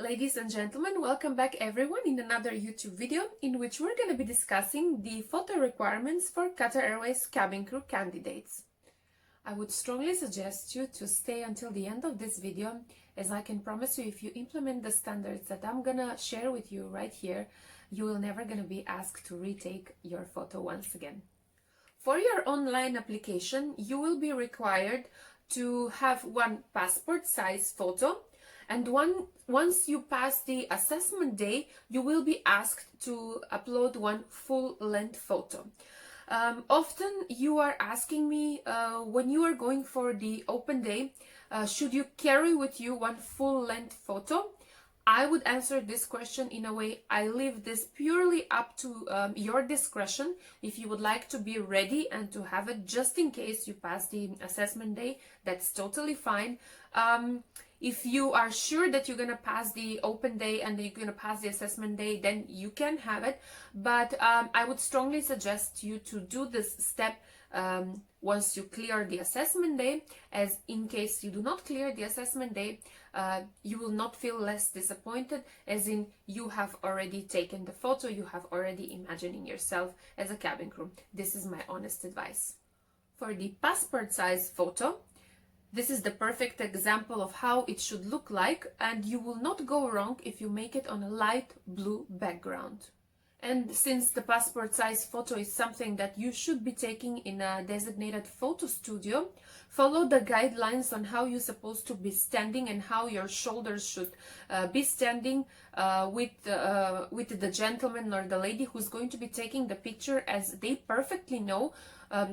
Ladies and gentlemen, welcome back everyone in another YouTube video in which we're going to be discussing the photo requirements for Qatar Airways cabin crew candidates. I would strongly suggest you to stay until the end of this video, as I can promise you if you implement the standards that I'm gonna share with you right here, you will never gonna be asked to retake your photo once again. For your online application, you will be required to have one passport size photo, and once you pass the assessment day, you will be asked to upload one full-length photo. Often you are asking me when you are going for the open day, should you carry with you one full-length photo? I would answer this question in a way, I leave this purely up to your discretion. If you would like to be ready and to have it just in case you pass the assessment day, that's totally fine. If you are sure that you're going to pass the open day and you're going to pass the assessment day, then you can have it. But I would strongly suggest you to do this step once you clear the assessment day, as in case you do not clear the assessment day, you will not feel less disappointed, as in you have already taken the photo, you have already imagining yourself as a cabin crew. This is my honest advice. For the passport size photo, this is the perfect example of how it should look like, and you will not go wrong if you make it on a light blue background. And since the passport size photo is something that you should be taking in a designated photo studio, follow the guidelines on how you're supposed to be standing and how your shoulders should be standing with the gentleman or the lady who's going to be taking the picture, as they perfectly know.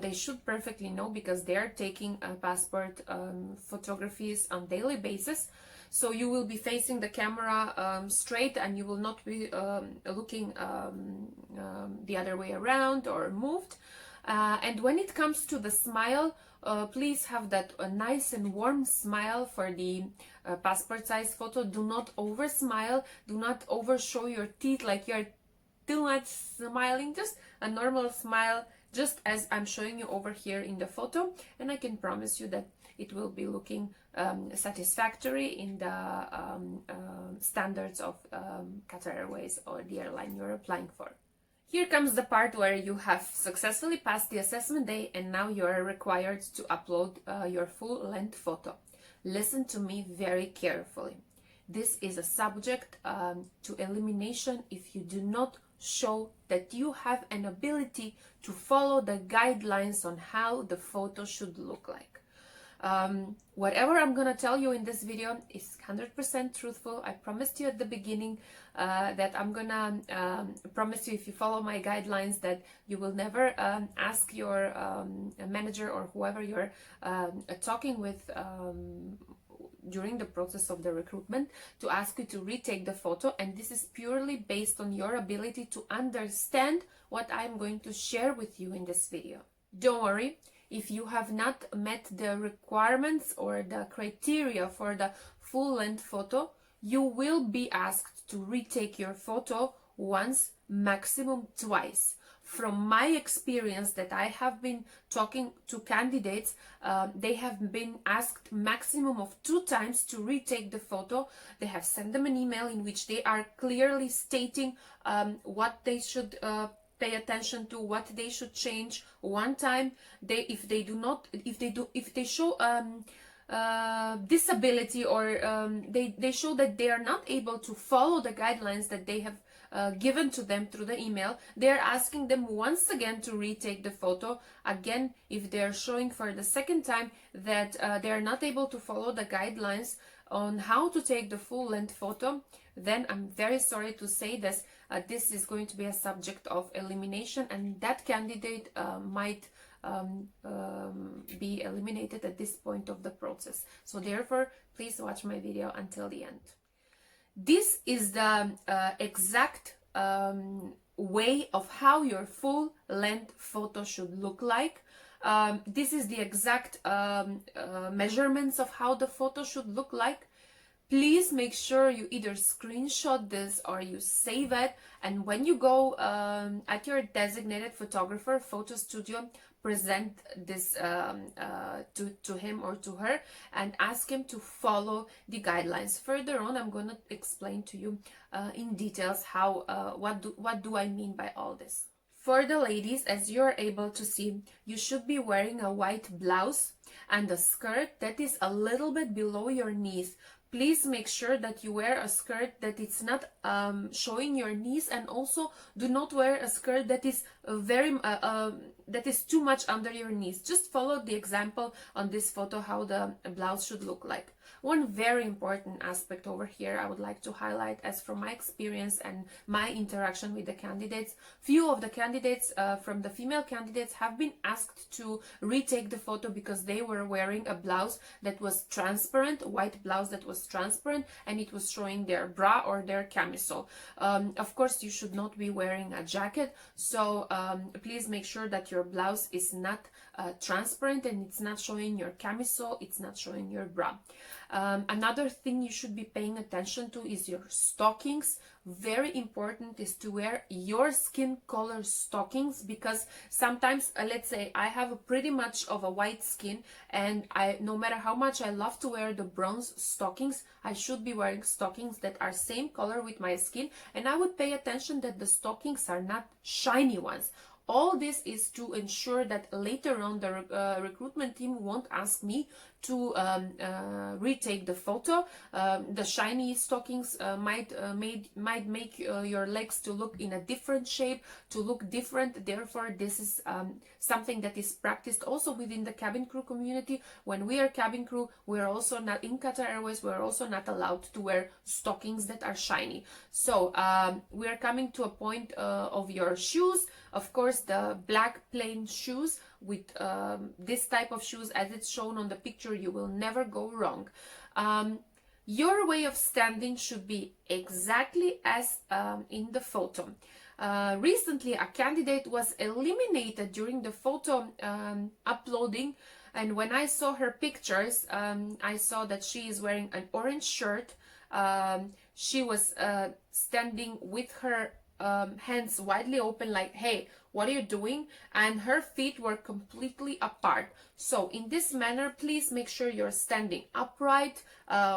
They should perfectly know, because they are taking passport photographies on daily basis. So you will be facing the camera straight, and you will not be looking the other way around or moved. And when it comes to the smile, please have that nice and warm smile for the passport size photo. Do not over smile, do not over show your teeth like you're too much smiling. Just a normal smile, just as I'm showing you over here in the photo, and I can promise you that it will be looking satisfactory in the standards of Qatar Airways or the airline you're applying for. Here comes the part where you have successfully passed the assessment day, and now you are required to upload your full-length photo. Listen to me very carefully. This is a subject to elimination if you do not show that you have an ability to follow the guidelines on how the photo should look like. Whatever I'm gonna tell you in this video is 100% truthful. I promised you at the beginning that I'm gonna promise you, if you follow my guidelines, that you will never ask your manager or whoever you're talking with during the process of the recruitment to ask you to retake the photo, and this is purely based on your ability to understand what I'm going to share with you in this video. Don't worry, if you have not met the requirements or the criteria for the full-length photo, you will be asked to retake your photo once, maximum twice. From my experience that I have been talking to candidates, they have been asked maximum of 2 times to retake the photo. They have sent them an email in which they are clearly stating what they should pay attention to, what they should change. One time, if they show disability, or they show that they are not able to follow the guidelines that they have given to them through the email, they are asking them once again to retake the photo. Again, if they are showing for the second time that they are not able to follow the guidelines on how to take the full-length photo, then I'm very sorry to say this, this is going to be a subject of elimination, and that candidate might be eliminated at this point of the process. So therefore, please watch my video until the end. This is the exact way of how your full-length photo should look like. This is the exact measurements of how the photo should look like. Please make sure you either screenshot this or you save it, and when you go at your designated photographer photo studio, present this to him or to her and ask him to follow the guidelines. Further on, I'm going to explain to you in details how what do I mean by all this. For the ladies, as you're able to see, you should be wearing a white blouse and a skirt that is a little bit below your knees. Please make sure that you wear a skirt that it's not showing your knees, and also do not wear a skirt that is that is too much under your knees. Just follow the example on this photo how the blouse should look like. One very important aspect over here I would like to highlight, as from my experience and my interaction with the candidates, few of the candidates from the female candidates have been asked to retake the photo because they were wearing a blouse that was transparent, a white blouse that was transparent, and it was showing their bra or their camisole. Of course, you should not be wearing a jacket, so please make sure that your blouse is not transparent and it's not showing your camisole, it's not showing your bra. Another thing you should be paying attention to is your stockings. Very important is to wear your skin color stockings, because sometimes let's say I have a pretty much of a white skin, and no matter how much I love to wear the bronze stockings, I should be wearing stockings that are same color with my skin, and I would pay attention that the stockings are not shiny ones. All this is to ensure that later on the recruitment team won't ask me to retake the photo. The shiny stockings might make your legs to look in a different shape, to look different. Therefore, this is something that is practiced also within the cabin crew community. When we are cabin crew, we are also not in Qatar Airways. We are also not allowed to wear stockings that are shiny. So we are coming to a point of your shoes. Of course, the black plain shoes with this type of shoes as it's shown on the picture, you will never go wrong. Your way of standing should be exactly as in the photo. Recently, a candidate was eliminated during the photo uploading, and when I saw her pictures, I saw that she is wearing an orange shirt. She was standing with her hands widely open, like, hey, what are you doing? And her feet were completely apart. So in this manner, please make sure you're standing upright,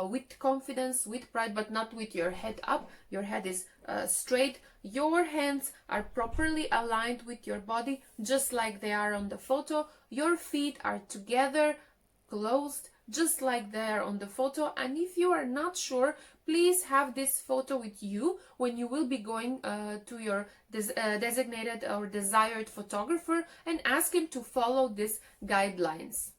with confidence, with pride, but not with your head up. Your head is straight. Your hands are properly aligned with your body, just like they are on the photo. Your feet are together, closed, just like they are on the photo. And if you are not sure, please have this photo with you when you will be going to your designated or desired photographer and ask him to follow these guidelines.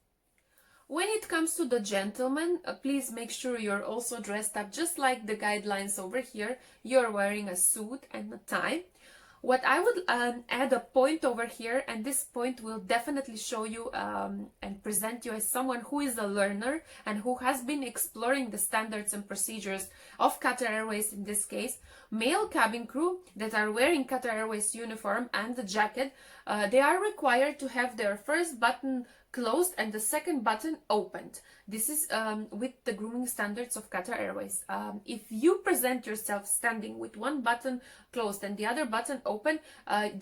When it comes to the gentleman, please make sure you're also dressed up just like the guidelines over here. You're wearing a suit and a tie. What I would add a point over here, and this point will definitely show you and present you as someone who is a learner and who has been exploring the standards and procedures of Qatar Airways in this case. Male cabin crew that are wearing Qatar Airways uniform and the jacket, they are required to have their first button closed and the second button opened. This is with the grooming standards of Qatar Airways. If you present yourself standing with one button closed and the other button open,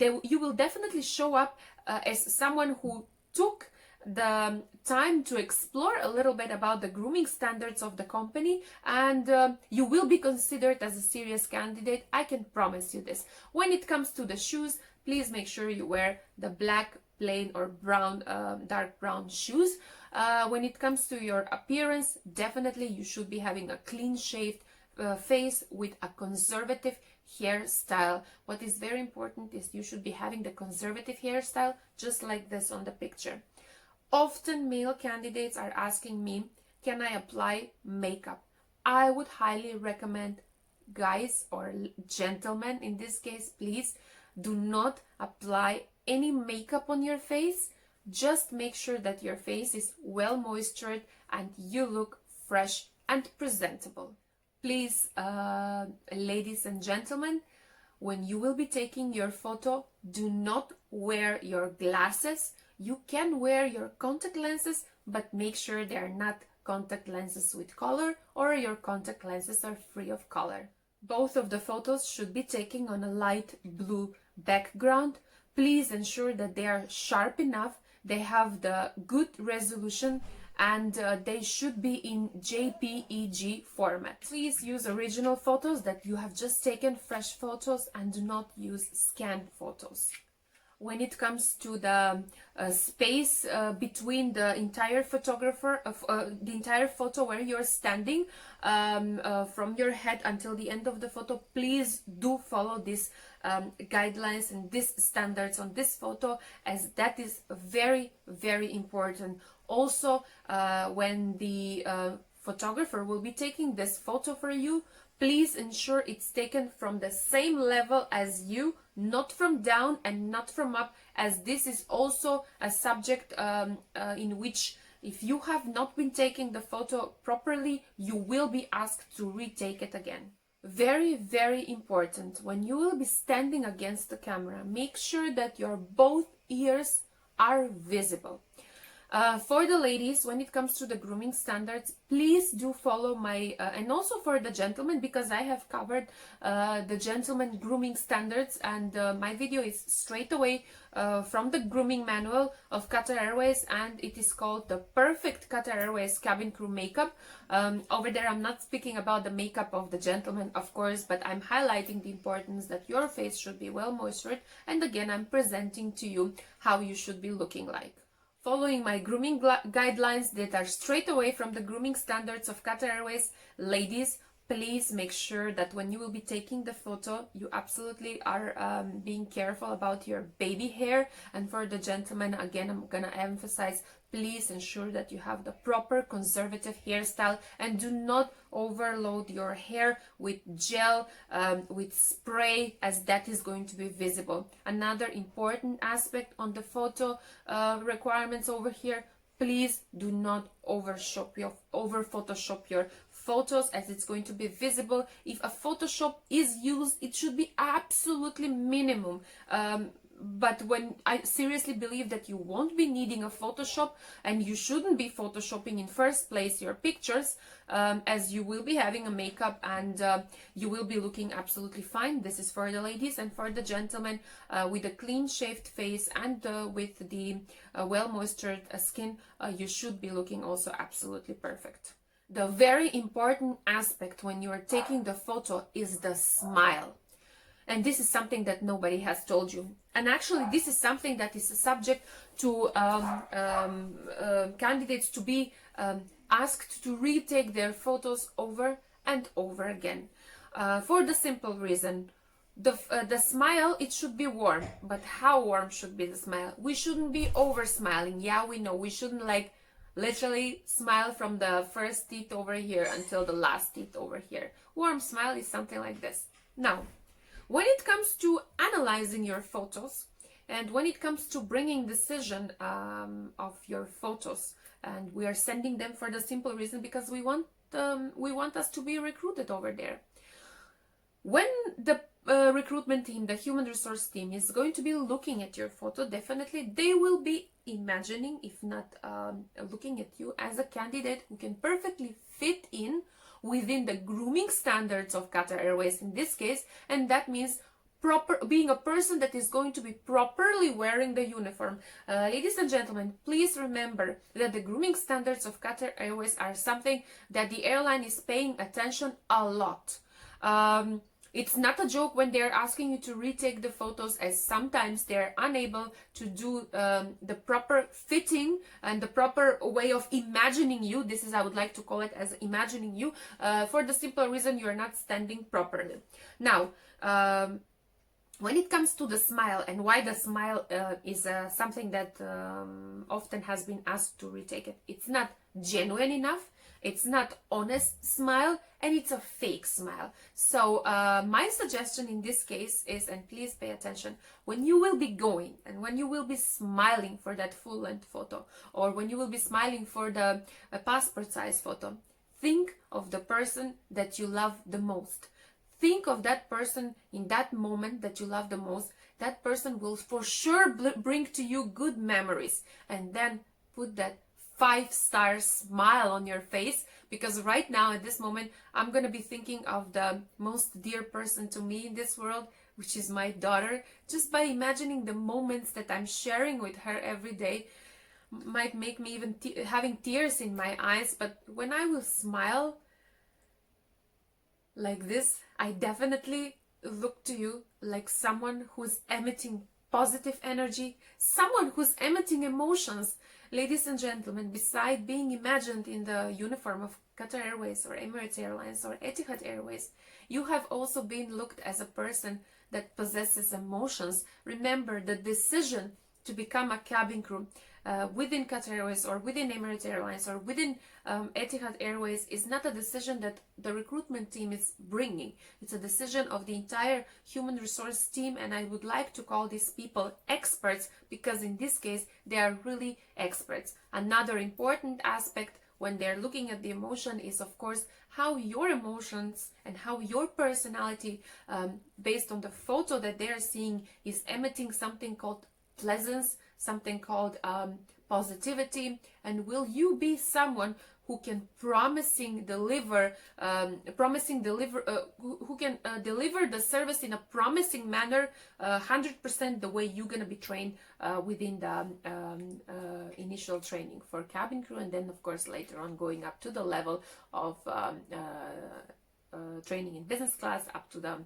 you will definitely show up as someone who took the time to explore a little bit about the grooming standards of the company, and you will be considered as a serious candidate. I can promise you this. When it comes to the shoes, please make sure you wear the black, plain or brown, dark brown shoes. When it comes to your appearance, definitely you should be having a clean shaved face with a conservative hairstyle. What is very important is you should be having the conservative hairstyle just like this on the picture. Often male candidates are asking me, can I apply makeup? I would highly recommend, guys or gentlemen in this case, please do not apply any makeup on your face. Just make sure that your face is well moistured and you look fresh and presentable. Please, ladies and gentlemen, when you will be taking your photo, do not wear your glasses. You can wear your contact lenses, but make sure they are not contact lenses with color or your contact lenses are free of color. Both of the photos should be taken on a light blue background. Please ensure that they are sharp enough, they have the good resolution, and they should be in JPEG format. Please use original photos that you have just taken, fresh photos, and do not use scanned photos. When it comes to the space between the entire the entire photo where you're standing, from your head until the end of the photo, please do follow these guidelines and these standards on this photo, as that is very, very important. Also, when the photographer will be taking this photo for you, please ensure it's taken from the same level as you, not from down and not from up, as this is also a subject in which, if you have not been taking the photo properly, you will be asked to retake it again. Very, very important, when you will be standing against the camera, make sure that your both ears are visible. For the ladies, when it comes to the grooming standards, please do follow my, and also for the gentlemen, because I have covered the gentleman grooming standards, and my video is straight away from the grooming manual of Qatar Airways, and it is called the Perfect Qatar Airways Cabin Crew Makeup. Over there, I'm not speaking about the makeup of the gentleman, of course, but I'm highlighting the importance that your face should be well moisturized, and again, I'm presenting to you how you should be looking like. Following my grooming guidelines that are straight away from the grooming standards of Qatar Airways, ladies, please make sure that when you will be taking the photo, you absolutely are being careful about your baby hair. And for the gentlemen, again, I'm gonna emphasize, please ensure that you have the proper conservative hairstyle and do not overload your hair with gel, with spray, as that is going to be visible. Another important aspect on the photo requirements over here, please do not over Photoshop your photos, as it's going to be visible. If a Photoshop is used, it should be absolutely minimum. But when I seriously believe that you won't be needing a Photoshop, and you shouldn't be Photoshopping in first place your pictures, as you will be having a makeup and you will be looking absolutely fine. This is for the ladies, and for the gentlemen, with a clean shaved face and with the well moisturized skin, you should be looking also absolutely perfect. The very important aspect when you are taking the photo is the smile. And this is something that nobody has told you. And actually, this is something that is subject to candidates to be asked to retake their photos over and over again. For the simple reason, the smile, it should be warm. But how warm should be the smile? We shouldn't be over smiling. Yeah, we know. We shouldn't like literally smile from the first teeth over here until the last teeth over here. Warm smile is something like this. Now, when it comes to analyzing your photos, and when it comes to bringing decision of your photos, and we are sending them for the simple reason because we want us to be recruited over there. When the recruitment team, the human resource team, is going to be looking at your photo, definitely they will be imagining, if not looking at you as a candidate who can perfectly fit in within the grooming standards of Qatar Airways in this case, and that means being a person that is going to be properly wearing the uniform. Ladies and gentlemen, please remember that the grooming standards of Qatar Airways are something that the airline is paying attention a lot. It's not a joke when they're asking you to retake the photos, as sometimes they're unable to do the proper fitting and the proper way of imagining you. This is, I would like to call it as imagining you, for the simple reason you're not standing properly. Now, when it comes to the smile, and why the smile is something that often has been asked to retake it, it's not genuine enough. It's not honest smile, and it's a fake smile. So my suggestion in this case is, and please pay attention, when you will be going and when you will be smiling for that full-length photo, or when you will be smiling for the passport size photo, think of the person that you love the most. Think of that person in that moment that you love the most. That person will for sure bring to you good memories, and then put that 5-star smile on your face, because right now at this moment I'm gonna be thinking of the most dear person to me in this world, which is my daughter. Just by imagining the moments that I'm sharing with her every day might make me even having tears in my eyes. But when I will smile like this, I definitely look to you like someone who's emitting positive energy, someone who's emitting emotions. Ladies and gentlemen, beside being imagined in the uniform of Qatar Airways or Emirates Airlines or Etihad Airways, you have also been looked as a person that possesses emotions. Remember, the decision to become a cabin crew within Qatar Airways or within Emirates Airlines or within Etihad Airways is not a decision that the recruitment team is bringing. It's a decision of the entire human resource team, and I would like to call these people experts, because in this case they are really experts. Another important aspect when they're looking at the emotion is, of course, how your emotions and how your personality, based on the photo that they're seeing, is emitting something called pleasance, something called positivity, and will you be someone who can deliver the service in a promising manner, 100% the way you're gonna be trained within the initial training for cabin crew, and then of course later on going up to the level of training in business class up to the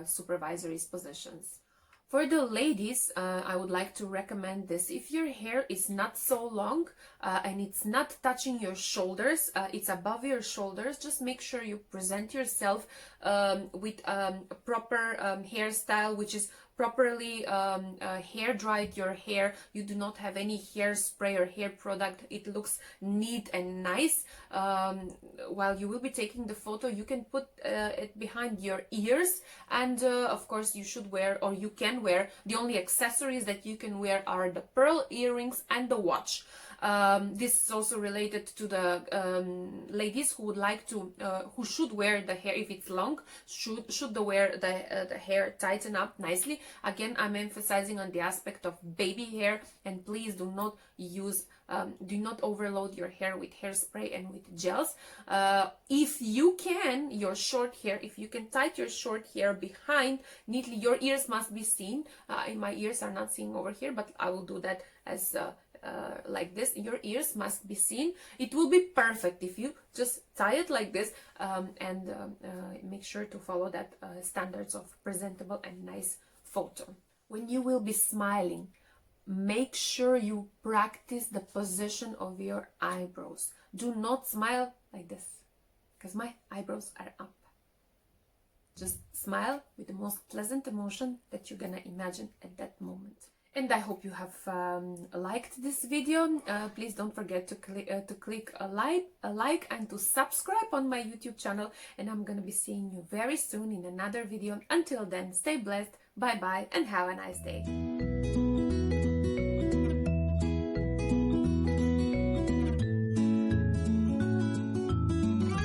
supervisory positions. For the ladies, I would like to recommend this. If your hair is not so long and it's not touching your shoulders, it's above your shoulders, just make sure you present yourself with a proper hairstyle, which is properly hair dried your hair. You do not have any hairspray or hair product. It looks neat and nice. While you will be taking the photo, you can put it behind your ears, and of course you should wear, or you can wear, the only accessories that you can wear are the pearl earrings and the watch. This is also related to the ladies who would like to, who should wear the hair, if it's long, should wear the hair tighten up nicely. Again, I'm emphasizing on the aspect of baby hair, and please do not use, do not overload your hair with hairspray and with gels. If you can, your short hair, if you can tie your short hair behind neatly, your ears must be seen. My ears are not seen over here, but I will do that as like this. Your ears must be seen. It will be perfect if you just tie it like this, and make sure to follow that standards of presentable and nice photo. When you will be smiling, make sure you practice the position of your eyebrows. Do not smile like this, because my eyebrows are up. Just smile with the most pleasant emotion that you're gonna imagine at that moment. And I hope you have liked this video. Please don't forget to click a like and to subscribe on my YouTube channel. And I'm gonna be seeing you very soon in another video. Until then, stay blessed, bye bye, and have a nice day.